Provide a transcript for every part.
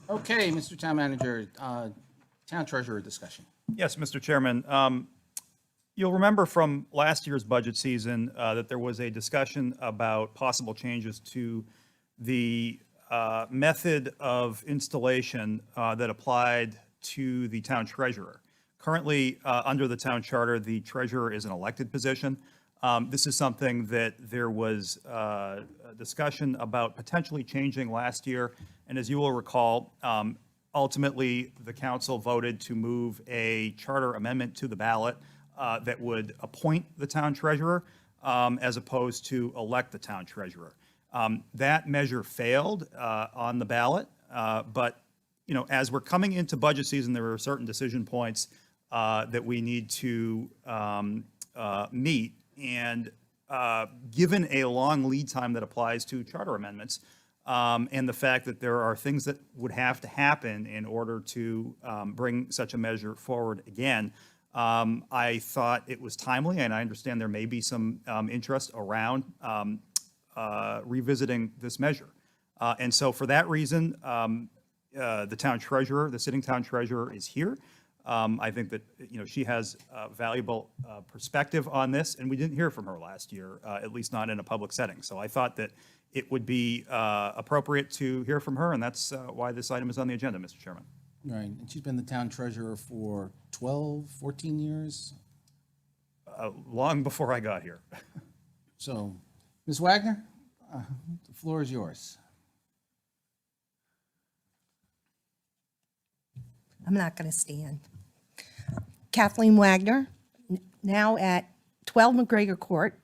Okay, Mr. Town Manager, Town Treasurer discussion. Yes, Mr. Chairman. You'll remember from last year's budget season that there was a discussion about possible changes to the method of installation that applied to the town treasurer. Currently, under the town charter, the treasurer is an elected position. This is something that there was a discussion about potentially changing last year. And as you will recall, ultimately, the council voted to move a charter amendment to the ballot that would appoint the town treasurer as opposed to elect the town treasurer. That measure failed on the ballot, but as we're coming into budget season, there are certain decision points that we need to meet. And given a long lead time that applies to charter amendments, and the fact that there are things that would have to happen in order to bring such a measure forward again, I thought it was timely, and I understand there may be some interest around revisiting this measure. And so for that reason, the town treasurer, the sitting town treasurer is here. I think that, she has a valuable perspective on this, and we didn't hear from her last year, at least not in a public setting. So I thought that it would be appropriate to hear from her, and that's why this item is on the agenda, Mr. Chairman. Right, and she's been the town treasurer for 12, 14 years. Long before I got here. So, Ms. Wagner, the floor is yours. I'm not going to stand. Kathleen Wagner, now at 12 McGregor Court,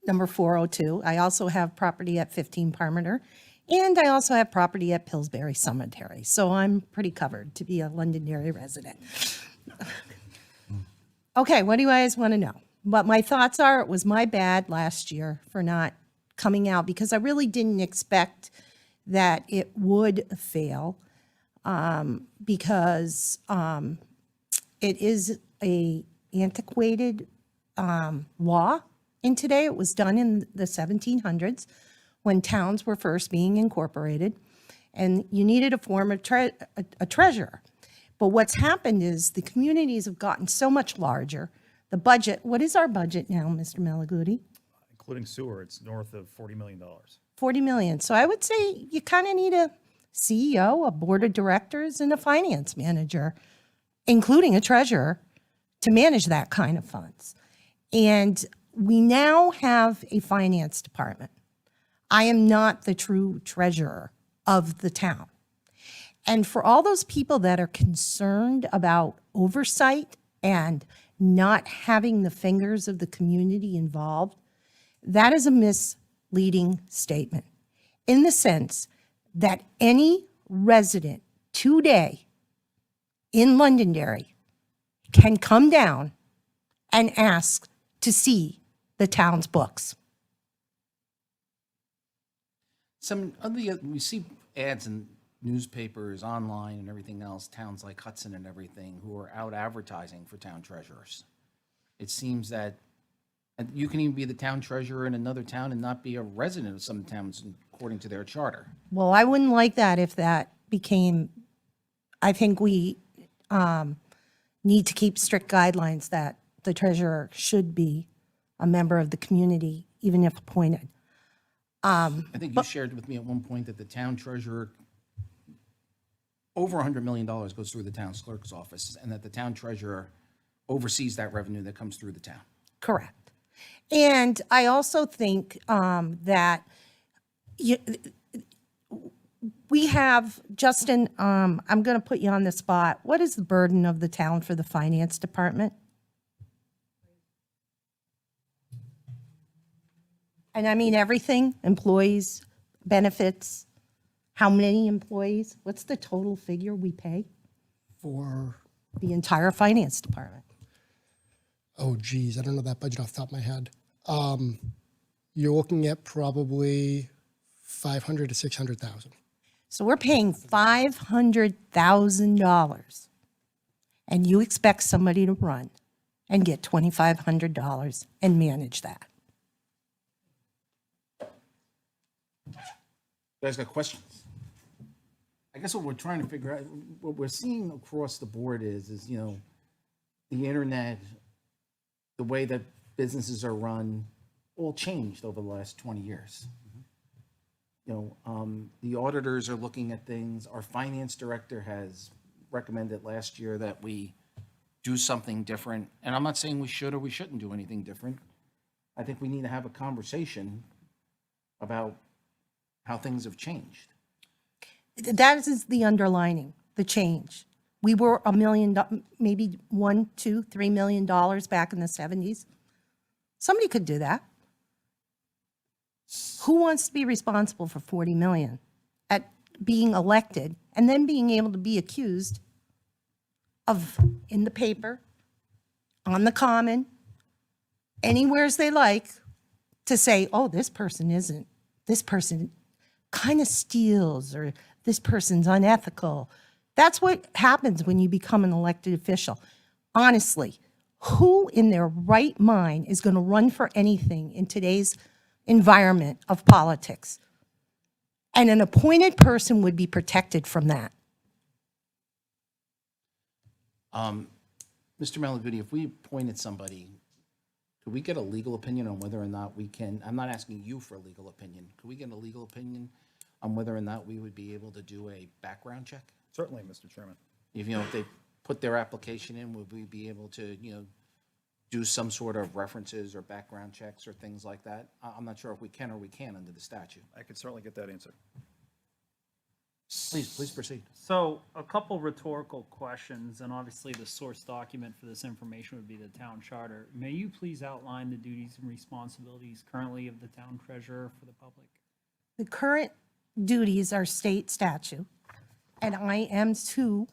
number 402. I also have property at 15 Parmenter, and I also have property at Pillsbury Cemetery. So I'm pretty covered to be a Londonderry resident. Okay, what do you guys want to know? What my thoughts are, it was my bad last year for not coming out because I really didn't expect that it would fail. Because it is a antiquated law in today. It was done in the 1700s when towns were first being incorporated, and you needed a form of a treasurer. But what's happened is the communities have gotten so much larger. The budget, what is our budget now, Mr. Malaguti? Including sewer, it's north of $40 million. 40 million. So I would say you kind of need a CEO, a board of directors, and a finance manager, including a treasurer, to manage that kind of funds. And we now have a finance department. I am not the true treasurer of the town. And for all those people that are concerned about oversight and not having the fingers of the community involved, that is a misleading statement in the sense that any resident today in Londonderry can come down and ask to see the town's books. We see ads in newspapers, online, and everything else, towns like Hudson and everything, who are out advertising for town treasurers. It seems that you can even be the town treasurer in another town and not be a resident of some towns according to their charter. Well, I wouldn't like that if that became, I think we need to keep strict guidelines that the treasurer should be a member of the community, even if appointed. I think you shared with me at one point that the town treasurer, over $100 million goes through the town's clerk's office, and that the town treasurer oversees that revenue that comes through the town. Correct. And I also think that we have, Justin, I'm going to put you on the spot. What is the burden of the town for the finance department? And I mean everything, employees, benefits, how many employees? What's the total figure we pay? For, The entire finance department. oh geez, I don't know that budget off the top of my head. You're looking at probably 500 to 600,000. So we're paying $500,000, and you expect somebody to run and get $2,500 and manage that. You guys got questions? I guess what we're trying to figure out, what we're seeing across the board is, you know, the internet, the way that businesses are run, all changed over the last 20 years. You know, the auditors are looking at things. Our finance director has recommended last year that we do something different. And I'm not saying we should or we shouldn't do anything different. I think we need to have a conversation about how things have changed. That is the underlining, the change. We were $1 million, maybe $1, $2, $3 million back in the 70s. Somebody could do that. Who wants to be responsible for 40 million at being elected and then being able to be accused of, in the paper, on the common, anywheres they like, to say, oh, this person isn't, this person kind of steals, or this person's unethical. That's what happens when you become an elected official. Honestly, who in their right mind is going to run for anything in today's environment of politics? And an appointed person would be protected from that. Mr. Malaguti, if we appointed somebody, could we get a legal opinion on whether or not we can, I'm not asking you for a legal opinion, could we get a legal opinion on whether or not we would be able to do a background check? Certainly, Mr. Chairman. If, you know, if they put their application in, would we be able to, you know, do some sort of references or background checks or things like that? I'm not sure if we can or we can't under the statute. I could certainly get that answer. Please proceed. So a couple rhetorical questions, and obviously the source document for this information would be the town charter. May you please outline the duties and responsibilities currently of the town treasurer for the public? The current duties are state statute, and I am to,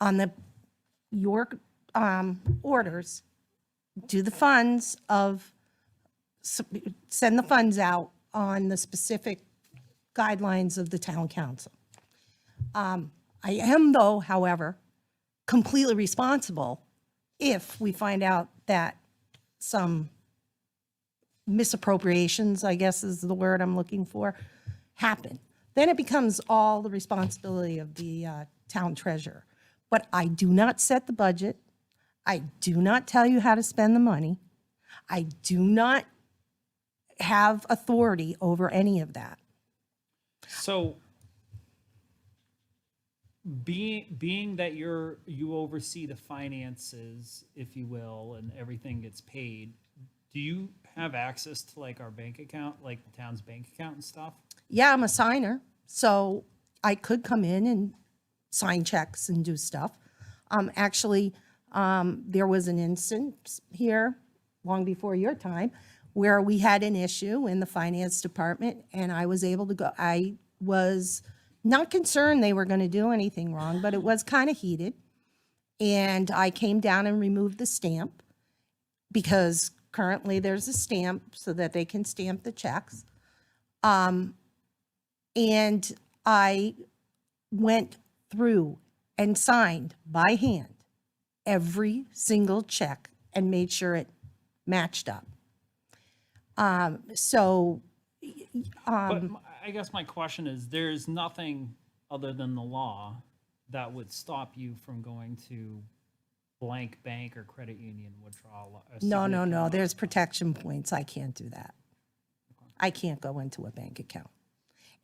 on the York orders, do the funds of, send the funds out on the specific guidelines of the town council. I am, though, however, completely responsible if we find out that some misappropriations, I guess is the word I'm looking for, happen. Then it becomes all the responsibility of the town treasurer. But I do not set the budget. I do not tell you how to spend the money. I do not have authority over any of that. So being that you oversee the finances, if you will, and everything gets paid, do you have access to like our bank account, like the town's bank account and stuff? Yeah, I'm a signer, so I could come in and sign checks and do stuff. Actually, there was an instance here, long before your time, where we had an issue in the finance department, and I was able to go. I was not concerned they were going to do anything wrong, but it was kind of heated. And I came down and removed the stamp, because currently there's a stamp so that they can stamp the checks. And I went through and signed by hand every single check and made sure it matched up. But I guess my question is, there's nothing other than the law that would stop you from going to blank bank or credit union withdrawal? No, there's protection points. I can't do that. I can't go into a bank account.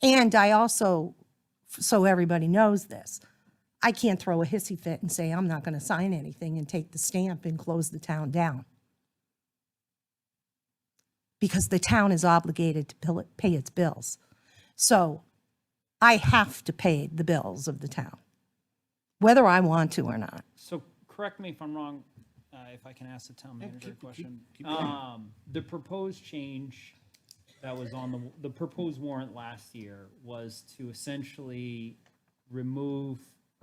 And I also, so everybody knows this, I can't throw a hissy fit and say, I'm not going to sign anything and take the stamp and close the town down. Because the town is obligated to pay its bills. So I have to pay the bills of the town, whether I want to or not. So correct me if I'm wrong, if I can ask the town manager a question. keep going. The proposed change that was on the proposed warrant last year was to essentially remove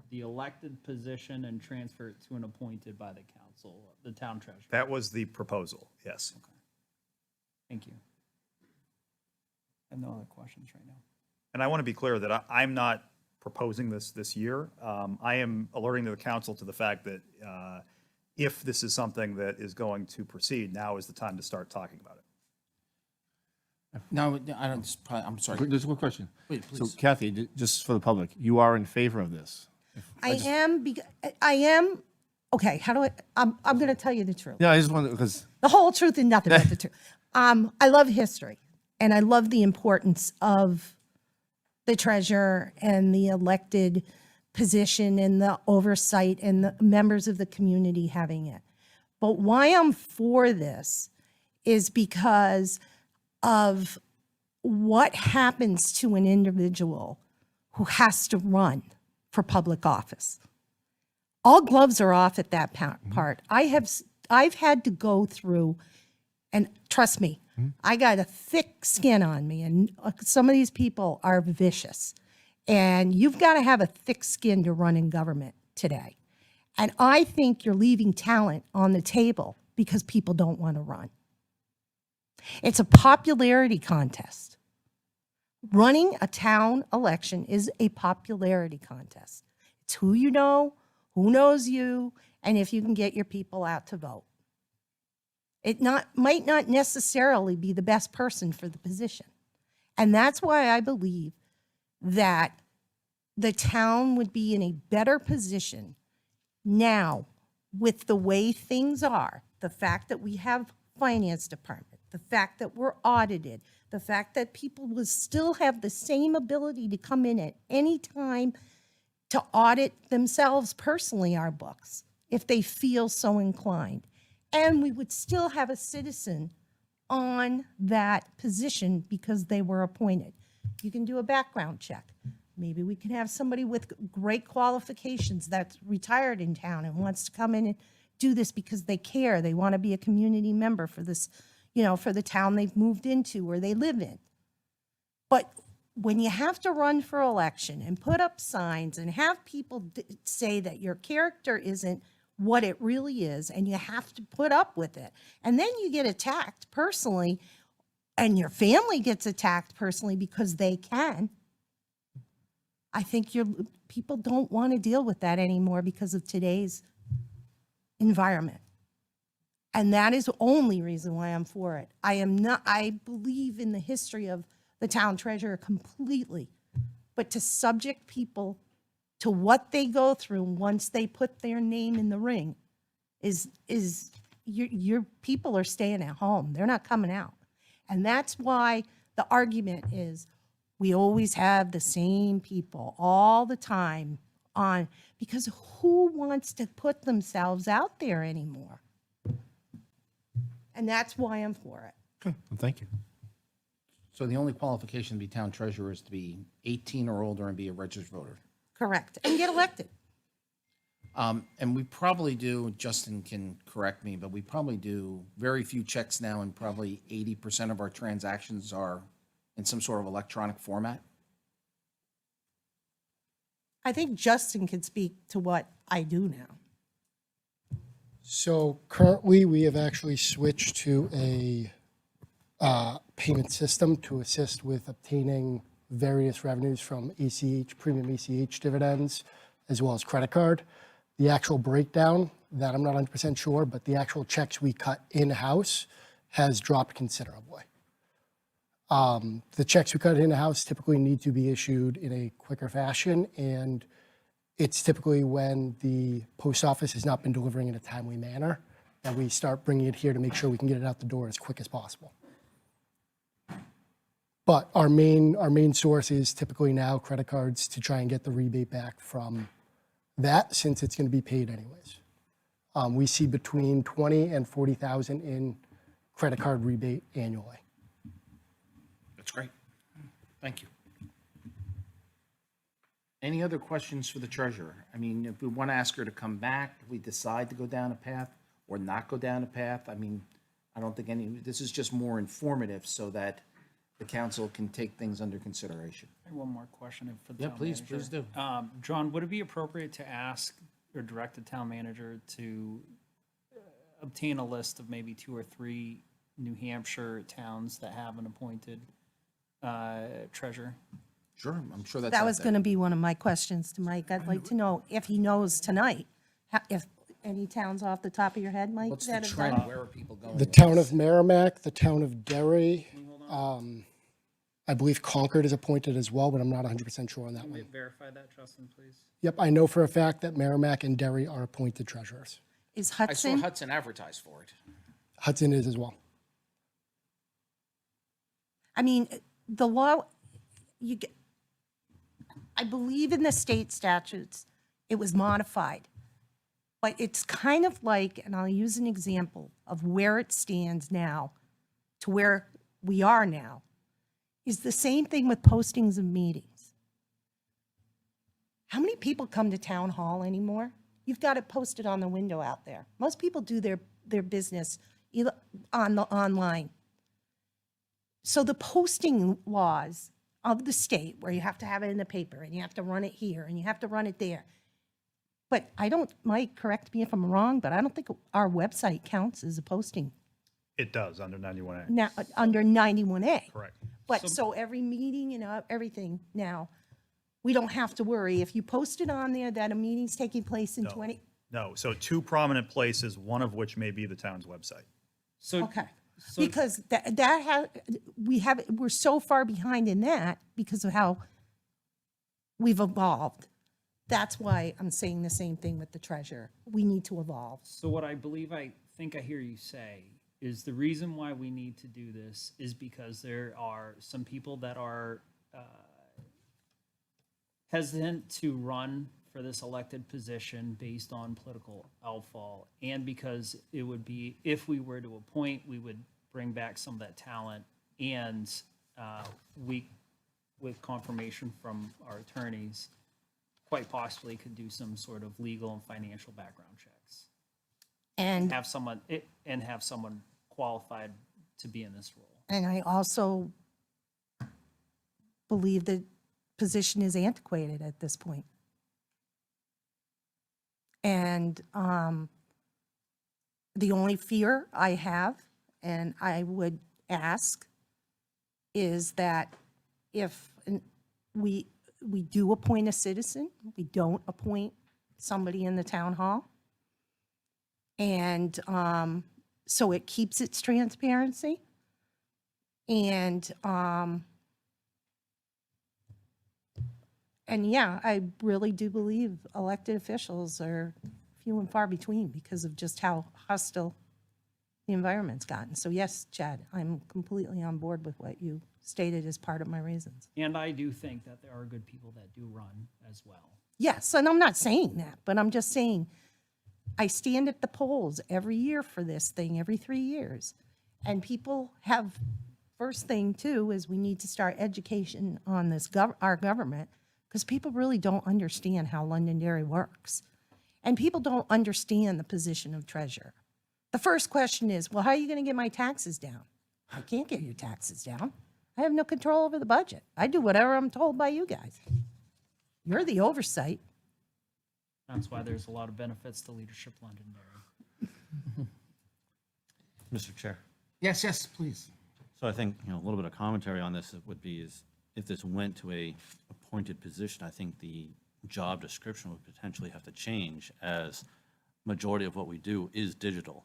the elected position and transfer it to an appointed by the council, the town treasurer. That was the proposal, yes. Thank you. I have no other questions right now. And I want to be clear that I'm not proposing this year. I am alerting the council to the fact that if this is something that is going to proceed, now is the time to start talking about it. No, I don't, I'm sorry. There's a quick question. Wait, So please. Kathy, just for the public, you are in favor of this? I am, okay, how do I'm going to tell you the truth. Yeah, I just wanted, because, The whole truth and nothing but the truth. I love history, and I love the importance of the treasurer and the elected position and the oversight and the members of the community having it. But why I'm for this is because of what happens to an individual who has to run for public office. All gloves are off at that part. I've had to go through, and trust me, I got a thick skin on me, and some of these people are vicious. And you've got to have a thick skin to run in government today. And I think you're leaving talent on the table because people don't want to run. It's a popularity contest. Running a town election is a popularity contest. It's who you know, who knows you, and if you can get your people out to vote. It might not necessarily be the best person for the position. And that's why I believe that the town would be in a better position now with the way things are, the fact that we have finance department, the fact that we're audited, the fact that people will still have the same ability to come in at any time to audit themselves personally our books if they feel so inclined. And we would still have a citizen on that position because they were appointed. You can do a background check. Maybe we can have somebody with great qualifications that's retired in town and wants to come in and do this because they care. They want to be a community member for this, for the town they've moved into or they live in. But when you have to run for election and put up signs and have people say that your character isn't what it really is, and you have to put up with it, and then you get attacked personally, and your family gets attacked personally because they can, I think people don't want to deal with that anymore because of today's environment. And that is the only reason why I'm for it. I believe in the history of the town treasurer completely, but to subject people to what they go through once they put their name in the ring is your people are staying at home. They're not coming out. And that's why the argument is we always have the same people all the time on, because who wants to put themselves out there anymore? And that's why I'm for it. okay, well, thank you. So the only qualification to be town treasurer is to be 18 or older and be a registered voter. Correct. And get elected. And we probably do, Justin can correct me, but we probably do very few checks now, and probably 80% of our transactions are in some sort of electronic format. I think Justin could speak to what I do now. So currently, we have actually switched to a payment system to assist with obtaining various revenues from ACH, premium ACH dividends, as well as credit card. The actual breakdown, that I'm not 100% sure, but the actual checks we cut in-house has dropped considerably. The checks we cut in-house typically need to be issued in a quicker fashion, and it's typically when the post office has not been delivering in a timely manner that we start bringing it here to make sure we can get it out the door as quick as possible. But our main source is typically now credit cards to try and get the rebate back from that, since it's going to be paid anyways. We see between 20 and 40,000 in credit card rebate annually. That's great. Thank you. Any other questions for the treasurer? I mean, if we want to ask her to come back, if we decide to go down a path or not go down a path, I mean, I don't think this is just more informative so that the council can take things under consideration. I have one more question for the Yeah, town please manager. do. John, would it be appropriate to ask or direct the town manager to obtain a list of maybe 2 or 3 New Hampshire towns that have an appointed treasurer? Sure, I'm sure that's That out was there. going to be one of my questions to Mike. I'd like to know if he knows tonight, if any towns off the top of your head, Mike? What's the that have trend? done- Where are people going? The with town this? of Merrimack, the town of Derry, Can you hold I believe Concord is appointed as well, but I'm not 100% sure on that Can we one. verify that, Justin, please? Yep, I know for a fact that Merrimack and Derry are appointed treasurers. Is I saw Hudson, Hudson advertise for it. Hudson is as well. I mean, the law, you get, I believe in the state statutes, it was modified. But it's kind of like, and I'll use an example of where it stands now to where we are now, is the same thing with postings of meetings. How many people come to town hall anymore? You've got it posted on the window out there. Most people do their business either on the online. So the posting laws of the state, where you have to have it in the paper and you have to run it here and you have to run it there. But I don't, Mike, correct me if I'm wrong, but I don't think our website counts as a posting It does under 91A. now, under 91A. Correct. But so every meeting and everything now, we don't have to worry. If you post it on there that a meeting's taking place in 20, No, so two prominent places, one of which may be the town's website. So, okay. So- Because we're so far behind in that because of how we've evolved. That's why I'm saying the same thing with the treasurer. We need to evolve. So what I believe, I think I hear you say, is the reason why we need to do this is because there are some people that are hesitant to run for this elected position based on political outfall, and because it would be, if we were to appoint, we would bring back some of that talent, and we, with confirmation from our attorneys, quite possibly could do some sort of legal and financial background checks. And Have someone, and have someone qualified to be in this role. And I also believe the position is antiquated at this point. And the only fear I have, and I would ask, is that if we do appoint a citizen, we don't appoint somebody in the town hall. And so it keeps its transparency. And yeah, I really do believe elected officials are few and far between because of just how hostile the environment's gotten. So yes, Chad, I'm completely on board with what you stated as part of my reasons. And I do think that there are good people that do run as well. Yes, and I'm not saying that, but I'm just saying, I stand at the polls every year for this thing, every 3 years. And people have, first thing too, is we need to start education on this, our government, because people really don't understand how Londonderry works. And people don't understand the position of treasurer. The first question is, well, how are you going to get my taxes down? I can't get your taxes down. I have no control over the budget. I do whatever I'm told by you guys. You're the oversight. That's why there's a lot of benefits to leadership Londonderry. Mr. Chair. Yes, yes, please. So I think, a little bit of commentary on this would be is if this went to a appointed position, I think the job description would potentially have to change, as majority of what we do is digital.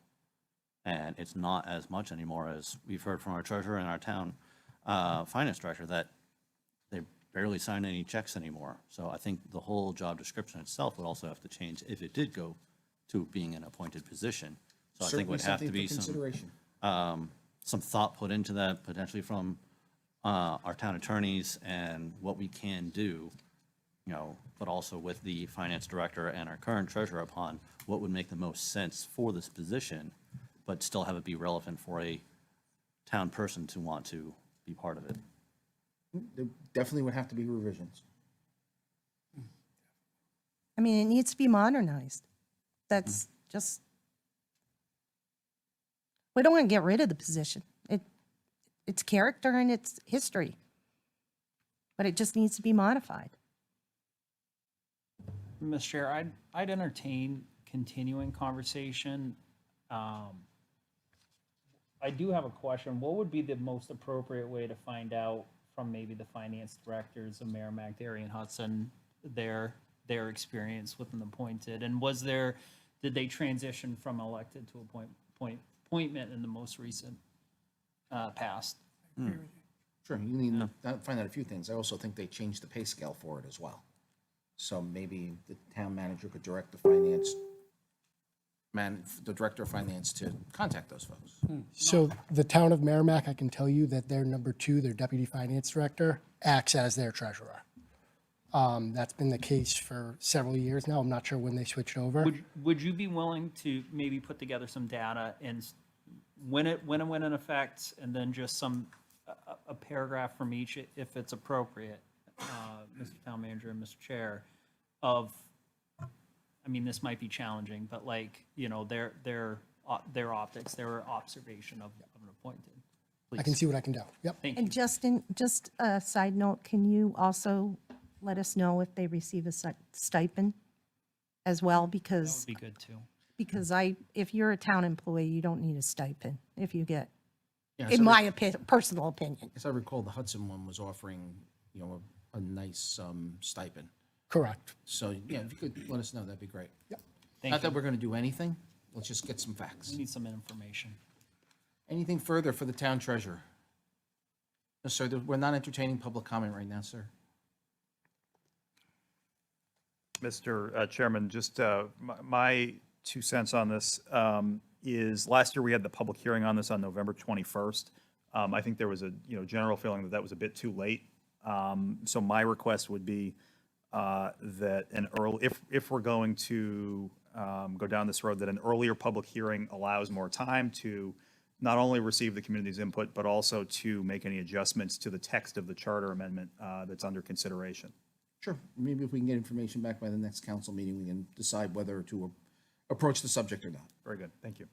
And it's not as much anymore, as we've heard from our treasurer and our town finance director, that they barely sign any checks anymore. So I think the whole job description itself would also have to change if it did go to being an appointed position. So I think would have to be some thought put into that, potentially from our town attorneys and what we can do, but also with the finance director and our current treasurer upon what would make the most sense for this position, but still have it be relevant for a town person to want to be part of it. There definitely would have to be revisions. I mean, it needs to be modernized. That's just, we don't want to get rid of the position. Its character and its history. But it just needs to be modified. Mr. Chair, I'd entertain continuing conversation. I do have a question. What would be the most appropriate way to find out from maybe the finance directors of Merrimack, Derry, and Hudson, their experience with an appointed? And did they transition from elected to appointment in the most recent past? Sure, you need to find out a few things. I also think they changed the pay scale for it as well. So maybe the town manager could direct the director of finance to contact those folks. So the town of Merrimack, I can tell you that their number two, their deputy finance director, acts as their treasurer. That's been the case for several years now. I'm not sure when they switched over. Would you be willing to maybe put together some data and when it went in effect, and then just a paragraph from each, if it's appropriate, Mr. Town Manager and Mr. Chair, of, I mean, this might be challenging, but like, their optics, their observation of an appointed. I can see what I can do. Yep. Thank you. And Justin, just a side note, can you also let us know if they receive a stipend as well? That Because, would be good too. if you're a town employee, you don't need a stipend if you get, Yeah, in so my personal opinion. as I recall, the Hudson one was offering, a nice stipend. Correct. So, yeah, if you could let us know, that'd be great. Yep. Thank Not that you. we're going to do anything, let's just get some facts. We need some information. Anything further for the town treasurer? No, sir, we're not entertaining public comment right now, sir. Mr. Chairman, just my 2 cents on this is, last year we had the public hearing on this on November 21st. I think there was a, general feeling that that was a bit too late. So my request would be that if we're going to go down this road, that an earlier public hearing allows more time to not only receive the community's input, but also to make any adjustments to the text of the charter amendment that's under consideration. Sure, maybe if we can get information back by the next council meeting, we can decide whether to approach the subject or not. Very good, thank you.